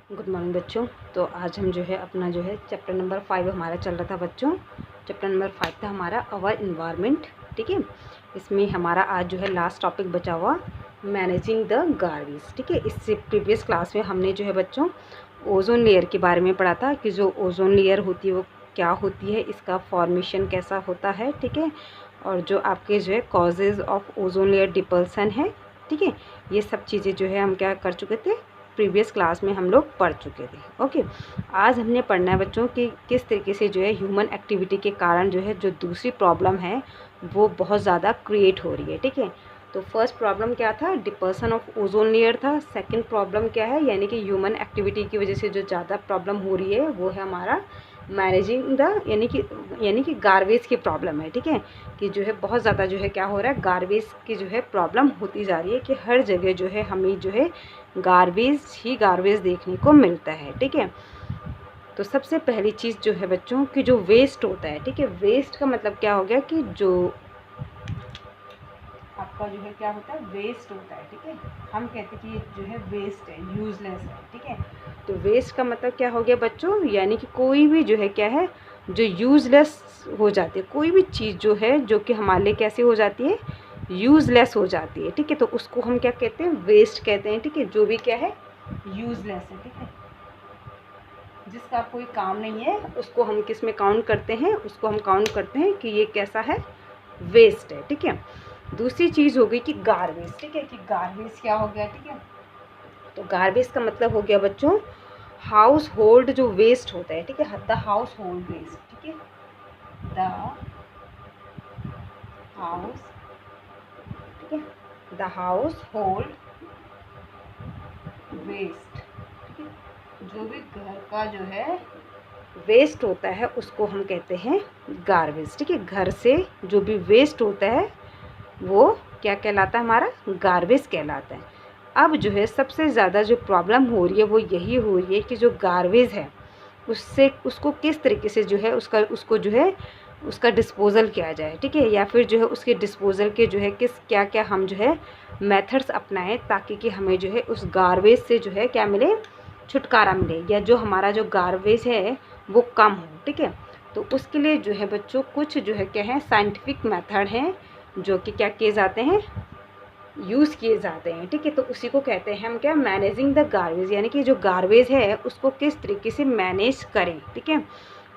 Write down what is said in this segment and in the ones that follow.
Good morning बच्चों। तो आज हम जो है अपना जो है चैप्टर नंबर 5 हमारा चल रहा था बच्चों। चैप्टर नंबर 5 था हमारा अवर इन्वायरमेंट। ठीक है, इसमें हमारा आज जो है लास्ट टॉपिक बचा हुआ मैनेजिंग द गार्बेज। ठीक है, इससे प्रीवियस क्लास में हमने जो है बच्चों ओजोन लेयर के बारे में पढ़ा था कि जो ओजोन लेयर होती है वो क्या होती है, इसका फॉर्मेशन कैसा होता है। ठीक है, और जो आपके जो है कॉजेज़ ऑफ ओजोन लेयर डिपल्सन है। ठीक है, ये सब चीज़ें जो है हम क्या कर चुके थे, प्रीवियस क्लास में हम लोग पढ़ चुके थे। ओके, आज हमने पढ़ना है बच्चों कि किस तरीके से जो है ह्यूमन एक्टिविटी के कारण जो है जो दूसरी प्रॉब्लम है वो बहुत ज़्यादा क्रिएट हो रही है। ठीक है, तो फर्स्ट प्रॉब्लम क्या था, डिपर्सन ऑफ ओजोन लेयर था। सेकंड प्रॉब्लम क्या है, यानी कि ह्यूमन एक्टिविटी की वजह से जो ज़्यादा प्रॉब्लम हो रही है वो है हमारा मैनेजिंग द यानी कि गार्बेज की प्रॉब्लम है। ठीक है, कि जो है बहुत ज़्यादा जो है क्या हो रहा है, गार्बेज की जो है प्रॉब्लम होती जा रही है कि हर जगह जो है हमें जो है गार्बेज ही गार्बेज देखने को मिलता है। ठीक है, तो सबसे पहली चीज़ जो है बच्चों कि जो वेस्ट होता है। ठीक है, वेस्ट का मतलब क्या हो गया कि जो आपका जो है क्या होता है, वेस्ट होता है। ठीक है, हम कहते हैं कि ये जो है वेस्ट है, यूजलेस है। ठीक है, तो वेस्ट का मतलब क्या हो गया बच्चों, यानी कि कोई भी जो है क्या है, जो यूजलेस हो जाती है, कोई भी चीज़ जो है जो कि हमारे लिए कैसे हो जाती है, यूजलेस हो जाती है। ठीक है, तो उसको हम क्या कहते हैं, वेस्ट कहते हैं। ठीक है, जो भी क्या है यूजलेस है। ठीक है, जिसका कोई काम नहीं है उसको हम किस में काउंट करते हैं, उसको हम काउंट करते हैं कि ये कैसा है, वेस्ट है। ठीक है, दूसरी चीज़ हो गई कि गार्बेज। ठीक है, कि गार्बेज क्या हो गया। ठीक है, तो गार्बेज का मतलब हो गया बच्चों हाउस होल्ड जो वेस्ट होता है। ठीक है, द हाउस होल्ड वेस्ट। ठीक है, द हाउस, ठीक है, द हाउस होल्ड वेस्ट। ठीक है, जो भी घर का जो है वेस्ट होता है उसको हम कहते हैं गार्बेज। ठीक है, घर से जो भी वेस्ट होता है वो क्या कहलाता है, हमारा गार्बेज कहलाता है। अब जो है सबसे ज़्यादा जो प्रॉब्लम हो रही है वो यही हो रही है कि जो गार्बेज है उसको किस तरीके से जो है उसको जो है उसका डिस्पोज़ल किया जाए। ठीक है, या फिर जो है उसके डिस्पोज़ल के जो है क्या क्या हम जो है मेथड्स अपनाएं ताकि कि हमें जो है उस गार्बेज से जो है क्या मिले, छुटकारा मिले, या जो हमारा जो गार्बेज है वो कम हो। ठीक है, तो उसके लिए जो है बच्चों कुछ जो है क्या है साइंटिफिक मेथड हैं जो कि क्या किए जाते हैं, यूज़ किए जाते हैं। ठीक है, तो उसी को कहते हैं हम क्या, मैनेजिंग द गार्बेज, यानी कि जो गार्बेज है उसको किस तरीके से मैनेज करें। ठीक है,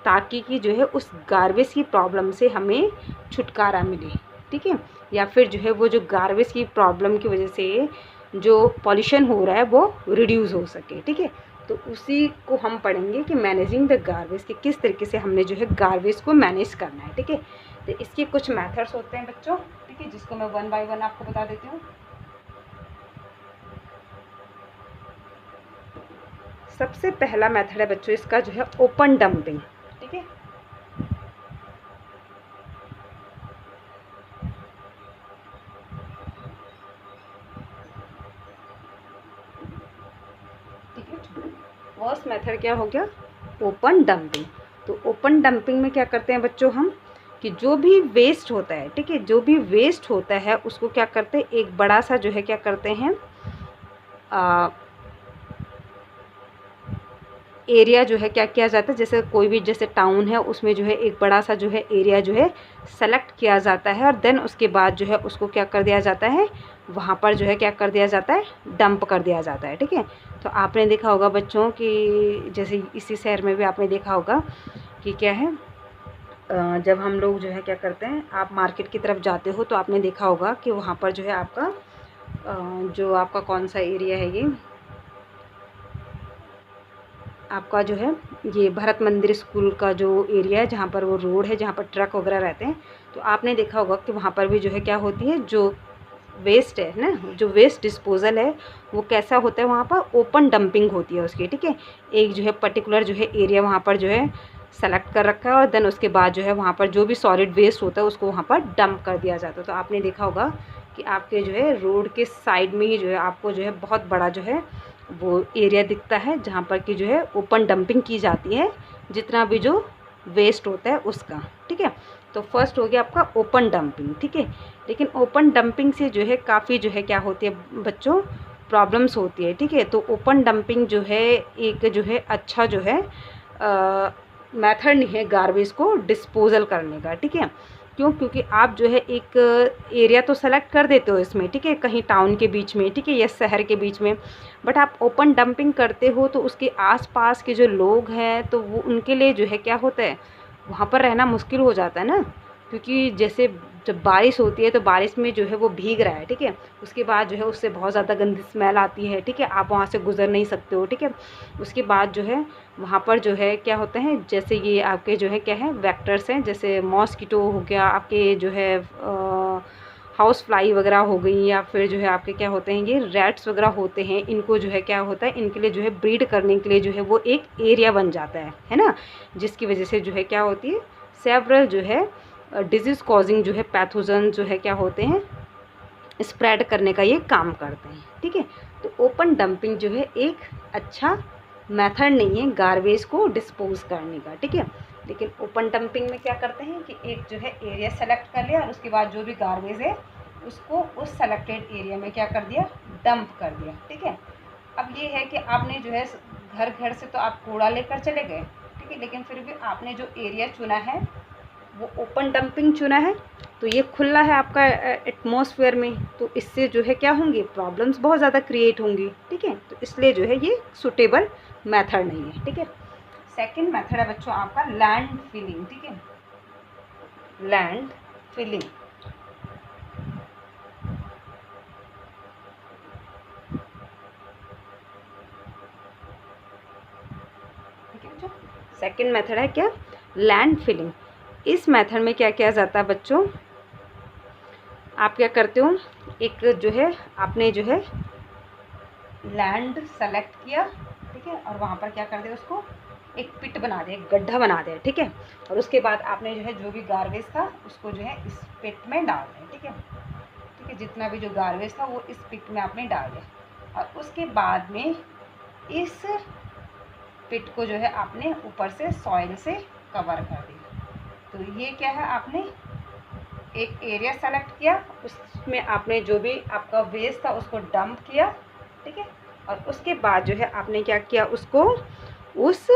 ताकि कि जो है उस गार्बेज की प्रॉब्लम से हमें छुटकारा मिले। ठीक है, या फिर जो है वो जो गार्बेज की प्रॉब्लम की वजह से जो पॉल्यूशन हो रहा है वो रिड्यूस हो सके। ठीक है, तो उसी को हम पढ़ेंगे कि मैनेजिंग द गार्बेज, कि किस तरीके से हमने जो है गार्बेज को मैनेज करना है। ठीक है, तो इसके कुछ मेथड्स होते हैं बच्चों। ठीक है, जिसको मैं 1 बाय 1 आपको बता देती हूँ। सबसे पहला मेथड है बच्चों इसका जो है ओपन डंपिंग। ठीक है, ठीक है, फर्स्ट मेथड क्या हो गया, ओपन डंपिंग। तो ओपन डंपिंग में क्या करते हैं बच्चों हम, कि जो भी वेस्ट होता है, ठीक है, जो भी वेस्ट होता है उसको क्या करते हैं, एक बड़ा सा जो है क्या करते हैं एरिया जो है क्या किया जाता है, जैसे कोई भी जैसे टाउन है उसमें जो है एक बड़ा सा जो है एरिया जो है सेलेक्ट किया जाता है, और देन उसके बाद जो है उसको क्या कर दिया जाता है, वहाँ पर जो है क्या कर दिया जाता है, डंप कर दिया जाता है। ठीक है, तो आपने देखा होगा बच्चों कि जैसे इसी शहर में भी आपने देखा होगा कि क्या है, जब हम लोग जो है क्या करते हैं, आप मार्केट की तरफ जाते हो तो आपने देखा होगा कि वहाँ पर जो है आपका जो आपका कौन सा एरिया है, ये आपका जो है ये भरत मंदिर स्कूल का जो एरिया है, जहाँ पर वो रोड है जहाँ पर ट्रक वगैरह रहते हैं, तो आपने देखा होगा कि वहाँ पर भी जो है क्या होती है, जो वेस्ट है ना, जो वेस्ट डिस्पोज़ल है वो कैसा होता है, वहाँ पर ओपन डंपिंग होती है उसकी। ठीक है, एक जो है पर्टिकुलर जो है एरिया वहाँ पर जो है सेलेक्ट कर रखा है, और देन उसके बाद जो है वहाँ पर जो भी सॉलिड वेस्ट होता है उसको वहाँ पर डंप कर दिया जाता है। तो आपने देखा होगा कि आपके जो है रोड के साइड में ही जो है आपको जो है बहुत बड़ा जो है वो एरिया दिखता है जहाँ पर कि जो है ओपन डंपिंग की जाती है, जितना भी जो वेस्ट होता है उसका। ठीक है, तो फर्स्ट हो गया आपका ओपन डंपिंग। ठीक है, लेकिन ओपन डंपिंग से जो है काफ़ी जो है क्या होती है बच्चों, प्रॉब्लम्स होती है, ठीक है। तो ओपन डंपिंग जो है एक जो है अच्छा जो है मेथड नहीं है गार्बेज को डिस्पोजल करने का, ठीक है। क्यों? क्योंकि आप जो है एक एरिया तो सेलेक्ट कर देते हो इसमें, ठीक है, कहीं टाउन के बीच में, ठीक है, या शहर के बीच में, बट आप ओपन डंपिंग करते हो तो उसके आसपास के जो लोग हैं तो वो उनके लिए जो है क्या होता है, वहाँ पर रहना मुश्किल हो जाता है ना। क्योंकि जैसे जब बारिश होती है तो बारिश में जो है वो भीग रहा है, ठीक है, उसके बाद जो है उससे बहुत ज़्यादा गंदी स्मेल आती है, ठीक है, आप वहाँ से गुजर नहीं सकते हो, ठीक है। उसके बाद जो है वहाँ पर जो है क्या होते हैं, जैसे ये आपके जो है क्या है वेक्टर्स हैं, जैसे मॉस्किटो हो गया, आपके जो है हाउस फ्लाई वगैरह हो गई, या फिर जो है आपके क्या होते हैं ये रैट्स वगैरह होते हैं, इनको जो है क्या होता है, इनके लिए जो है ब्रीड करने के लिए जो है वो एक एरिया बन जाता है ना, जिसकी वजह से जो है क्या होती है सेवरल जो है डिजीज़ कॉजिंग जो है पैथोजन जो है क्या होते हैं स्प्रेड करने का ये काम करते हैं, ठीक है। तो ओपन डंपिंग जो है एक अच्छा मेथड नहीं है गार्बेज को डिस्पोज करने का, ठीक है। लेकिन ओपन डंपिंग में क्या करते हैं कि एक जो है एरिया सेलेक्ट कर लिया और उसके बाद जो भी गार्बेज है उसको उस सेलेक्टेड एरिया में क्या कर दिया, डंप कर दिया, ठीक है। अब ये है कि आपने जो है घर घर से तो आप कूड़ा लेकर चले गए, ठीक है, लेकिन फिर भी आपने जो एरिया चुना है वो ओपन डंपिंग चुना है, तो ये खुला है आपका एटमॉस्फेयर में, तो इससे जो है क्या होंगी प्रॉब्लम्स बहुत ज़्यादा क्रिएट होंगी, ठीक है। तो इसलिए जो है ये सूटेबल मेथड नहीं है, ठीक है। सेकंड मेथड है बच्चों आपका लैंड फिलिंग, ठीक है, लैंड फिलिंग। ठीक है बच्चों, सेकंड मेथड है क्या, लैंड फिलिंग। इस मेथड में क्या किया जाता है बच्चों, आप क्या करते हो, एक जो है आपने जो है लैंड सेलेक्ट किया, ठीक है, और वहाँ पर क्या कर दिया, उसको एक पिट बना दिया, एक गड्ढा बना दिया, ठीक है। और उसके बाद आपने जो है जो भी गार्बेज था उसको जो है इस पिट में डाल दिया, ठीक है, ठीक है, जितना भी जो गार्बेज था वो इस पिट में आपने डाल दिया। और उसके बाद में इस पिट को जो है आपने ऊपर से सॉइल से कवर कर दिया। तो ये क्या है, आपने एक एरिया सेलेक्ट किया, उसमें आपने जो भी आपका वेस्ट था उसको डंप किया, ठीक है। और उसके बाद जो है आपने क्या किया, उसको उस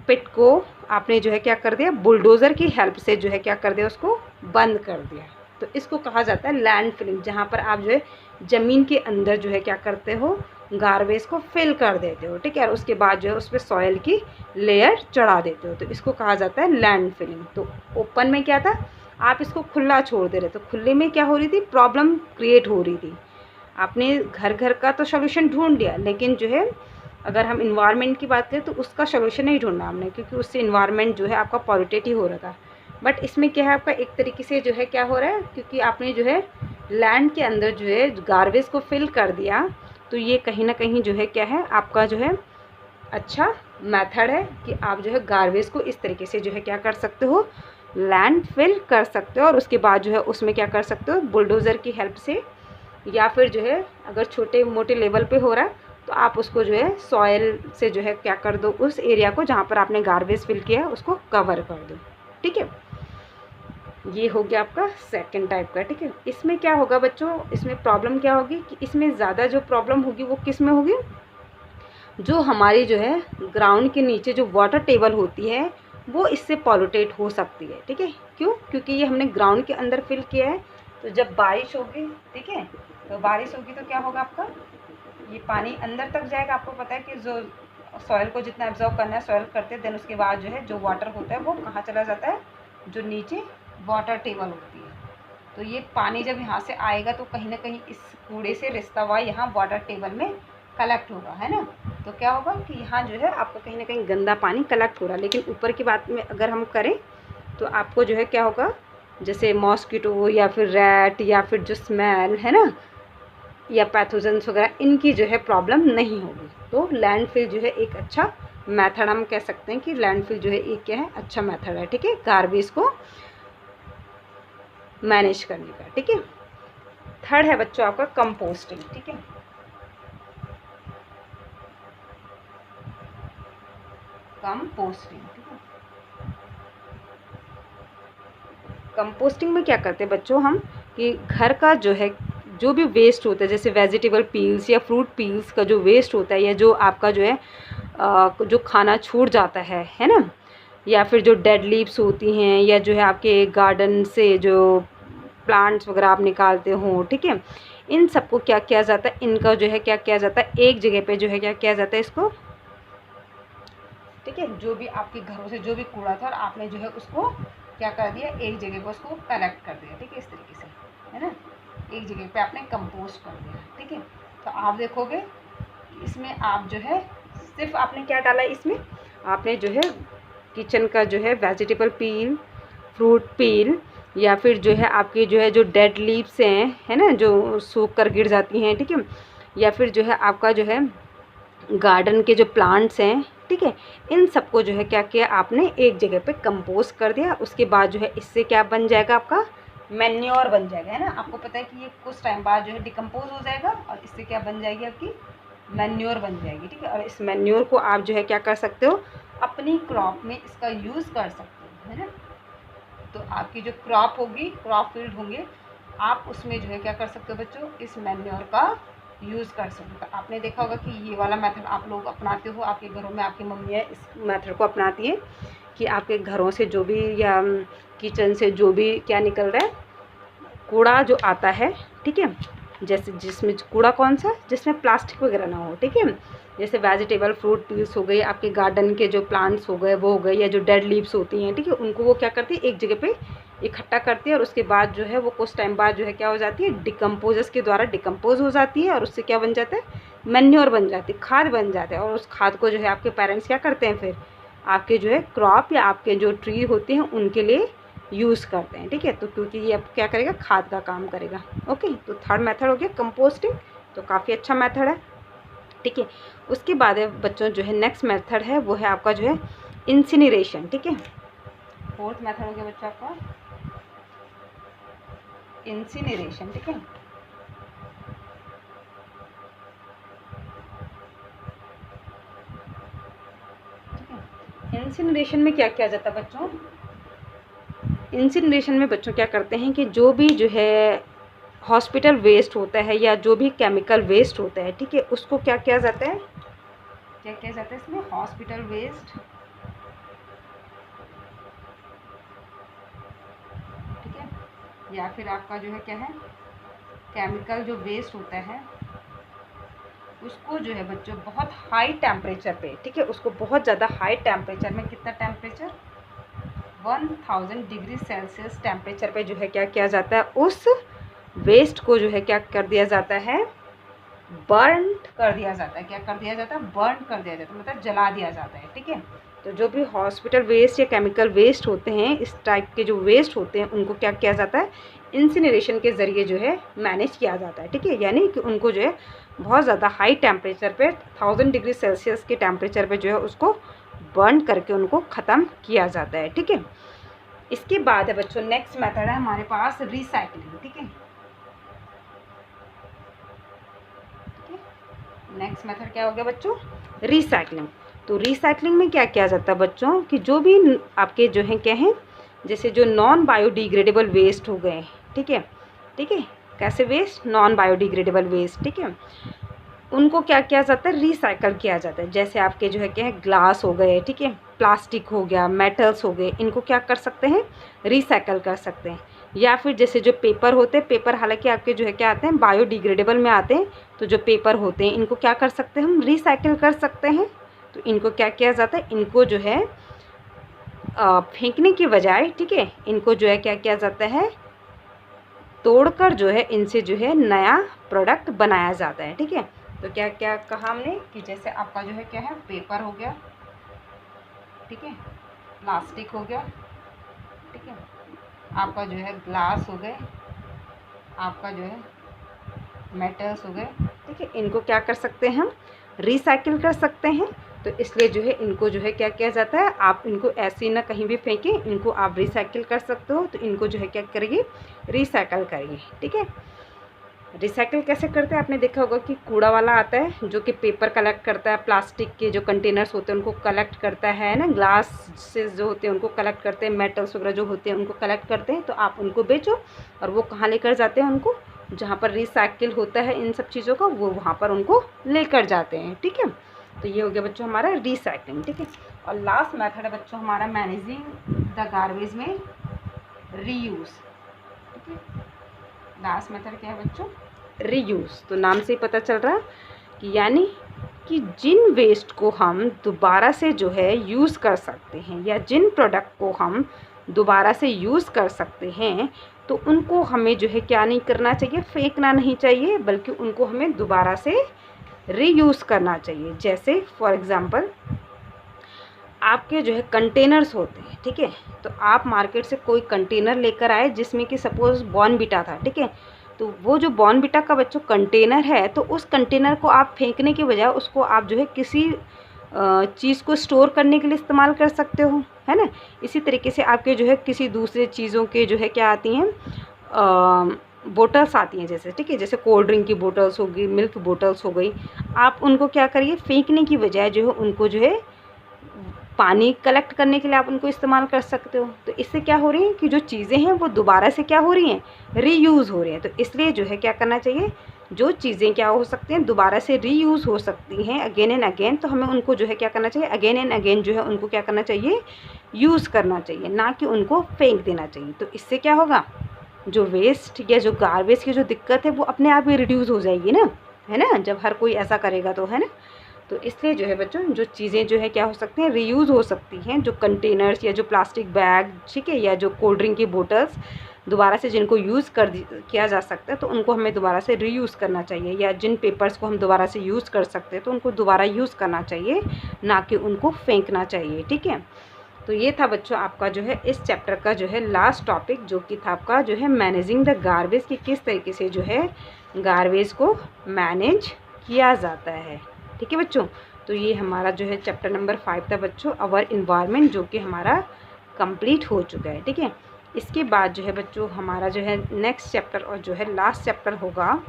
पिट को आपने जो है क्या कर दिया, बुलडोज़र की हेल्प से जो है क्या कर दिया, उसको बंद कर दिया। तो इसको कहा जाता है लैंड फिलिंग, जहाँ पर आप जो है ज़मीन के अंदर जो है क्या करते हो, गार्बेज को फिल कर देते हो, ठीक है, और उसके बाद जो है उस पर सॉइल की लेयर चढ़ा देते हो, तो इसको कहा जाता है लैंड फिलिंग। तो ओपन में क्या था, आप इसको खुला छोड़ दे रहे, तो खुले में क्या हो रही थी, प्रॉब्लम क्रिएट हो रही थी। आपने घर घर का तो सोल्यूशन ढूंढ लिया, लेकिन जो है अगर हम इन्वायरमेंट की बात करें तो उसका सोल्यूशन नहीं ढूंढना हमने, क्योंकि उससे इन्वायरमेंट जो है आपका पॉल्यूटेड ही हो रहा था। बट इसमें क्या है, आपका एक तरीके से जो है क्या हो रहा है, क्योंकि आपने जो है लैंड के अंदर जो है गार्बेज को फिल कर दिया, तो ये कहीं ना कहीं जो है क्या है, आपका जो है अच्छा मेथड है कि आप जो है गार्बेज को इस तरीके से जो है क्या कर सकते हो, लैंड फिल कर सकते हो। और उसके बाद जो है उसमें क्या कर सकते हो, बुलडोज़र की हेल्प से, या फिर जो है अगर छोटे मोटे लेवल पे हो रहा है तो आप उसको जो है सॉइल से जो है क्या कर दो, उस एरिया को जहाँ पर आपने गार्बेज फिल किया है उसको कवर कर दो, ठीक है। ये हो गया आपका सेकंड टाइप का, ठीक है। इसमें क्या होगा बच्चों, इसमें प्रॉब्लम क्या होगी कि इसमें ज़्यादा जो प्रॉब्लम होगी वो किस में होगी, जो हमारी जो है ग्राउंड के नीचे जो वाटर टेबल होती है वो इससे पॉल्यूटेड हो सकती है, ठीक है। क्यों? क्योंकि ये हमने ग्राउंड के अंदर फिल किया है, तो जब बारिश होगी, ठीक है, तो बारिश होगी तो क्या होगा, आपका ये पानी अंदर तक जाएगा। आपको पता है कि जो सॉइल को जितना एब्जॉर्ब करना है सॉइल करते हैं, देन उसके बाद जो है जो वाटर होता है वो कहाँ चला जाता है, जो नीचे वाटर टेबल होती है। तो ये पानी जब यहाँ से आएगा तो कहीं ना कहीं इस कूड़े से रिश्ता हुआ यहाँ वाटर टेबल में कलेक्ट होगा, है ना। तो क्या होगा कि यहाँ जो है आपको कहीं ना कहीं गंदा पानी कलेक्ट हो रहा है। लेकिन ऊपर की बात में अगर हम करें तो आपको जो है क्या होगा, जैसे मॉस्किटो या फिर रैट या फिर जो स्मेल है ना, या पैथोजेंस वगैरह, इनकी जो है प्रॉब्लम नहीं होगी। तो लैंडफिल जो है एक अच्छा मेथड, हम कह सकते हैं कि लैंडफिल जो है एक क्या है, अच्छा मेथड है, ठीक है, गार्बेज को मैनेज करने का, ठीक है। थर्ड है बच्चों आपका कंपोस्टिंग, ठीक है। कंपोस्टिंग, ठीक है। कंपोस्टिंग में क्या करते हैं बच्चों हम, कि घर का जो है जो भी वेस्ट होता है, जैसे वेजिटेबल पील्स या फ्रूट पील्स का जो वेस्ट होता है, या जो आपका जो है जो खाना छूट जाता है ना, या फिर जो डेड लीव्स होती हैं, या जो है आपके गार्डन से जो प्लांट्स वगैरह आप निकालते हो, ठीक है, इन सबको क्या किया जाता है, इनका जो है क्या किया जाता है, एक जगह पे जो है क्या किया जाता है इसको, ठीक है, जो भी आपके घरों से जो भी कूड़ा था और आपने जो है उसको क्या कर दिया, एक जगह पर उसको कलेक्ट कर दिया, ठीक है, इस तरीके से, है ना, एक जगह पे आपने कंपोस्ट कर दिया, ठीक है। तो आप देखोगे इसमें आप जो है सिर्फ आपने क्या डाला है, इसमें आपने जो है किचन का जो है वेजिटेबल पील, फ्रूट पील, या फिर जो है आपके जो है जो डेड लीव्स हैं, है ना, जो सूख कर गिर जाती हैं, ठीक है, या फिर जो है आपका जो है गार्डन के जो प्लांट्स हैं, ठीक है, इन सबको जो है क्या किया आपने, एक जगह पे कंपोस्ट कर दिया। उसके बाद जो है इससे क्या बन जाएगा, आपका मैन्योर बन जाएगा, है ना। आपको पता है कि ये कुछ टाइम बाद जो है डिकम्पोज हो जाएगा और इससे क्या बन जाएगी, आपकी मैन्योर बन जाएगी, ठीक है। और इस मैन्योर को आप जो है क्या कर सकते हो, अपनी क्रॉप में इसका यूज़ कर सकते हो, है ना। तो आपकी जो क्रॉप होगी, क्रॉप फील्ड होंगे, आप उसमें जो है क्या कर सकते हो बच्चों, इस मैन्योर का यूज़ कर सकते हो। तो आपने देखा होगा कि ये वाला मेथड आप लोग अपनाते हो, आपके घरों में आपकी मम्मियाँ इस मेथड को अपनाती हैं कि आपके घरों से जो भी या किचन से जो भी क्या निकल रहा है, कूड़ा जो आता है, ठीक है, जैसे जिसमें कूड़ा कौन सा, जिसमें प्लास्टिक वगैरह ना हो, ठीक है, जैसे वेजिटेबल फ्रूट पील्स हो गए, आपके गार्डन के जो प्लांट्स हो गए वो हो गए, या जो डेड लीव्स होती हैं, ठीक है, उनको वो क्या करती है, एक जगह पे इकट्ठा करती है, और उसके बाद जो है वो कुछ टाइम बाद जो है क्या हो जाती है, डिकम्पोजर्स के द्वारा डिकम्पोज हो जाती है, और उससे क्या बन जाता है, मैन्योर बन जाती है, खाद बन जाता है। और उस खाद को जो है आपके पेरेंट्स क्या करते हैं, फिर आपके जो है क्रॉप या आपके जो ट्री होते हैं उनके लिए यूज़ करते हैं, ठीक है। तो क्योंकि ये अब क्या करेगा, खाद का काम करेगा। ओके, तो थर्ड मेथड हो गया कंपोस्टिंग, तो काफ़ी अच्छा मेथड है, ठीक है। उसके बाद बच्चों जो है नेक्स्ट मेथड है वो है आपका जो है इंसिनरेशन, ठीक है। फोर्थ मेथड हो गया बच्चों आपका इंसिनरेशन, ठीक है। इंसिनरेशन में क्या किया जाता है बच्चों, इंसिनरेशन में बच्चों क्या करते हैं कि जो भी जो है हॉस्पिटल वेस्ट होता है या जो भी केमिकल वेस्ट होता है, ठीक है, उसको क्या किया जाता है, क्या किया जाता है इसमें, हॉस्पिटल वेस्ट, ठीक है, या फिर आपका जो है क्या है, केमिकल जो वेस्ट होता है उसको जो है बच्चों बहुत हाई टेम्परेचर पे, ठीक है, उसको बहुत ज़्यादा हाई टेम्परेचर में, कितना टेम्परेचर, 1000 डिग्री सेल्सियस टेम्परेचर पे जो है क्या किया जाता है, उस वेस्ट को जो है क्या कर दिया जाता है, बर्न कर दिया जाता है। क्या कर दिया जाता है, बर्न कर दिया जाता है, मतलब जला दिया जाता है, ठीक है। तो जो भी हॉस्पिटल वेस्ट या केमिकल वेस्ट होते हैं, इस टाइप के जो वेस्ट होते हैं, उनको क्या किया जाता है, इंसिनरेशन के ज़रिए जो है मैनेज किया जाता है, ठीक है। यानी कि उनको जो है बहुत ज़्यादा हाई टेम्परेचर पे 1000 डिग्री सेल्सियस के टेम्परेचर पे जो है उसको बर्न करके उनको ख़त्म किया जाता है, ठीक है। इसके बाद है बच्चों नेक्स्ट मेथड है हमारे पास रिसाइकलिंग, ठीक है। नेक्स्ट मेथड क्या हो गया बच्चों, रिसाइकलिंग। तो रिसाइकलिंग में क्या किया जाता है बच्चों कि जो भी आपके जो हैं क्या हैं, जैसे जो नॉन बायोडिग्रेडेबल वेस्ट हो गए, ठीक है, ठीक है, कैसे वेस्ट, नॉन बायोडिग्रेडेबल वेस्ट, ठीक है, उनको क्या किया जाता है, रिसाइकल किया जाता है। जैसे आपके जो है क्या है, ग्लास हो गए, ठीक है, प्लास्टिक हो गया, मेटल्स हो गए, इनको क्या कर सकते हैं, रिसाइकल कर सकते हैं। या फिर जैसे जो पेपर होते हैं, पेपर हालांकि आपके जो है क्या आते हैं, बायोडिग्रेडेबल में आते हैं, तो जो पेपर होते हैं इनको क्या कर सकते हैं, हम रिसाइकिल कर सकते हैं। तो इनको क्या किया जाता है, इनको जो है फेंकने की बजाय, ठीक है, इनको जो है क्या किया जाता है, तोड़कर जो है इनसे जो है नया प्रोडक्ट बनाया जाता है, ठीक है। तो क्या क्या कहा हमने कि जैसे आपका जो है क्या है, पेपर हो गया, ठीक है, प्लास्टिक हो गया, ठीक है, आपका जो है ग्लास हो गए, आपका जो है मेटल्स हो गए, ठीक है, इनको क्या कर सकते हैं, हम रिसाइकिल कर सकते हैं। तो इसलिए जो है इनको जो है क्या किया जाता है, आप इनको ऐसे ना कहीं भी फेंकें, इनको आप रिसाइकिल कर सकते हो। तो इनको जो है क्या करिए, रिसाइकिल करिए, ठीक है। रिसाइकिल कैसे करते हैं, आपने देखा होगा कि कूड़ा वाला आता है जो कि पेपर कलेक्ट करता है, प्लास्टिक के जो कंटेनर्स होते हैं उनको कलेक्ट करता है ना, ग्लास से जो होते हैं उनको कलेक्ट करते हैं, मेटल्स वगैरह जो होते हैं उनको कलेक्ट करते हैं। तो आप उनको बेचो और वो कहाँ लेकर जाते हैं, उनको जहाँ पर रिसाइकिल होता है इन सब चीज़ों का, वो वहाँ पर उनको लेकर जाते हैं। ठीक है, तो ये हो गया बच्चों हमारा रिसाइकलिंग। ठीक है, और लास्ट मेथड है बच्चों हमारा मैनेजिंग द गार्बेज में रीयूज़। ठीक है, लास्ट मेथड क्या है बच्चों? रीयूज़। तो नाम से ही पता चल रहा है कि यानी कि जिन वेस्ट को हम दोबारा से जो है यूज़ कर सकते हैं, या जिन प्रोडक्ट को हम दोबारा से यूज़ कर सकते हैं, तो उनको हमें जो है क्या नहीं करना चाहिए, फेंकना नहीं चाहिए, बल्कि उनको हमें दोबारा से रीयूज़ करना चाहिए। जैसे फॉर एग्ज़ाम्पल आपके जो है कंटेनर्स होते हैं। ठीक है, तो आप मार्केट से कोई कंटेनर लेकर आए जिसमें कि सपोज़ बॉर्नविटा था। ठीक है, तो वो जो बॉर्नविटा का बच्चों कंटेनर है, तो उस कंटेनर को आप फेंकने के बजाय उसको आप जो है किसी चीज़ को स्टोर करने के लिए इस्तेमाल कर सकते हो, है ना। इसी तरीके से आपके जो है किसी दूसरे चीज़ों के जो है क्या आती हैं, बोटल्स आती हैं जैसे, ठीक है, जैसे कोल्ड ड्रिंक की बोटल्स हो गई, मिल्क बोटल्स हो गई, आप उनको क्या करिए, फेंकने की बजाय जो है उनको जो है पानी कलेक्ट करने के लिए आप उनको इस्तेमाल कर सकते हो। तो इससे क्या हो रही है कि जो चीज़ें हैं वो दोबारा से क्या हो रही हैं, रीयूज़ हो रही हैं। तो इसलिए जो है क्या करना चाहिए, जो चीज़ें क्या हो सकती हैं, दोबारा से रीयूज़ हो सकती हैं अगेन एंड अगेन, तो हमें उनको जो है क्या करना चाहिए, अगेन एंड अगेन जो है उनको क्या करना चाहिए, यूज़ करना चाहिए, ना कि उनको फेंक देना चाहिए। तो इससे क्या होगा, जो वेस्ट या जो गार्बेज की जो दिक्कत है वो अपने आप ही रिड्यूस हो जाएगी ना, है ना, जब हर कोई ऐसा करेगा तो, है ना। तो इसलिए जो है बच्चों जो चीज़ें जो है क्या हो सकती हैं, रीयूज़ हो सकती हैं, जो कंटेनर्स या जो प्लास्टिक बैग, ठीक है, या जो कोल्ड ड्रिंक की बोतल्स दोबारा से जिनको यूज़ किया जा सकता है, तो उनको हमें दोबारा से रीयूज़ करना चाहिए। या जिन पेपर्स को हम दोबारा से यूज़ कर सकते हैं तो उनको दोबारा यूज़ करना चाहिए, ना कि उनको फेंकना चाहिए। ठीक है, तो ये था बच्चों आपका जो है इस चैप्टर का जो है लास्ट टॉपिक, जो कि था आपका जो है मैनेजिंग द गार्बेज, कि किस तरीके से जो है गार्बेज को मैनेज किया जाता है। ठीक है बच्चों, तो ये हमारा जो है चैप्टर नंबर 5 था बच्चों, अवर इन्वायरमेंट, जो कि हमारा कंप्लीट हो चुका है। ठीक है, इसके बाद जो है बच्चों हमारा जो है नेक्स्ट चैप्टर और जो है लास्ट चैप्टर होगा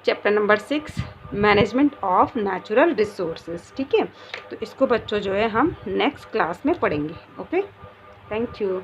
chapter number 6, management of natural resources. ठीक है, तो इसको बच्चों जो है हम नेक्स्ट क्लास में पढ़ेंगे। Okay, thank you.